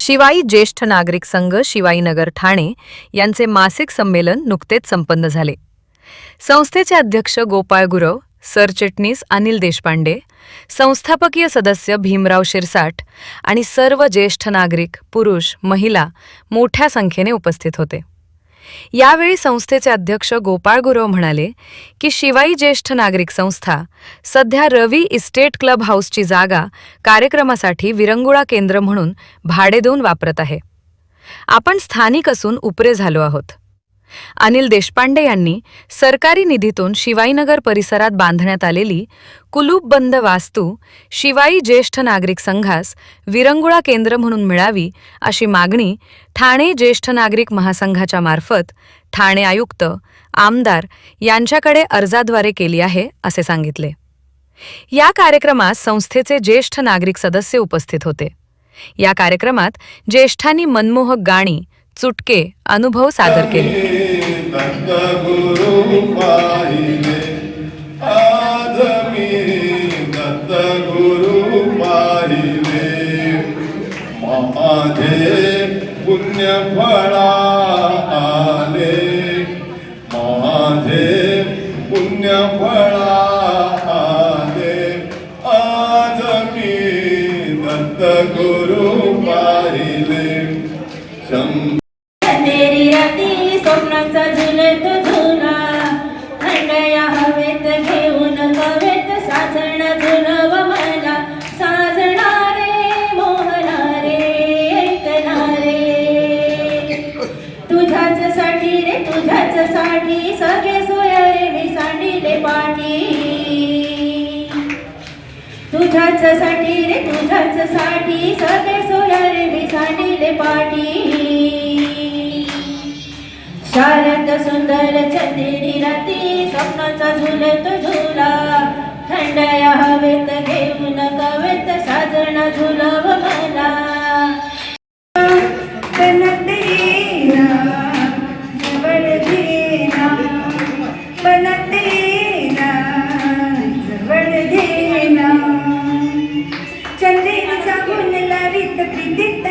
शिवाई ज्येष्ठ नागरिक संघ शिवाईनगर ठाणे यांचे मासिक संमेलन नुकतेच संपन्न झाले। संस्थेचे अध्यक्ष गोपाळ गुरव, सरचिटणीस अनिल देशपांडे, संस्थापकीय सदस्य भीमराव शिरसाट आणि सर्व ज्येष्ठ नागरिक, पुरुष, महिला मोठ्या संख्येने उपस्थित होते। यावेळी संस्थेचे अध्यक्ष गोपाळ गुरव म्हणाले की शिवाई ज्येष्ठ नागरिक संस्था सध्या रवी इस्टेट क्लब हाऊसची जागा कार्यक्रमासाठी विरंगुळा केंद्र म्हणून भाडे देऊन वापरत आहे। आपण स्थानिक असून उपरे झालो आहोत। अनिल देशपांडे यांनी सरकारी निधीतून शिवाईनगर परिसरात बांधण्यात आलेली कुलूपबंद वास्तू शिवाई ज्येष्ठ नागरिक संघास विरंगुळा केंद्र म्हणून मिळावी अशी मागणी ठाणे ज्येष्ठ नागरिक महासंघाच्या मार्फत ठाणे आयुक्त, आमदार यांच्याकडे अर्जाद्वारे केली आहे असे सांगितले। या कार्यक्रमात संस्थेचे ज्येष्ठ नागरिक सदस्य उपस्थित होते। या कार्यक्रमात ज्येष्ठांनी मनमोहक गाणी, चुटके, अनुभव सादर केले। अंधेरी राती स्वप्नाचा झुलत झुला, थंडया हवेत घेऊन कवेत साजणा झुलव मला, साजणा रे मोहना रे ऐकना रे, तुझ्याच साठी रे तुझ्याच साठी सगळे सोयरे मी सांडिले पाठी, तुझ्याच साठी रे तुझ्याच साठी सगळे सोयरे मी सांडिले पाठी। शारद सुंदर चंदेरी राती स्वप्नाचा झुलत झुला, थंडया हवेत घेऊन कवेत साजणा झुलव मला, बनत येना जवळ घेना, बनत येना जवळ घेना, चंदेरीचा गुण लावीत प्रीतीत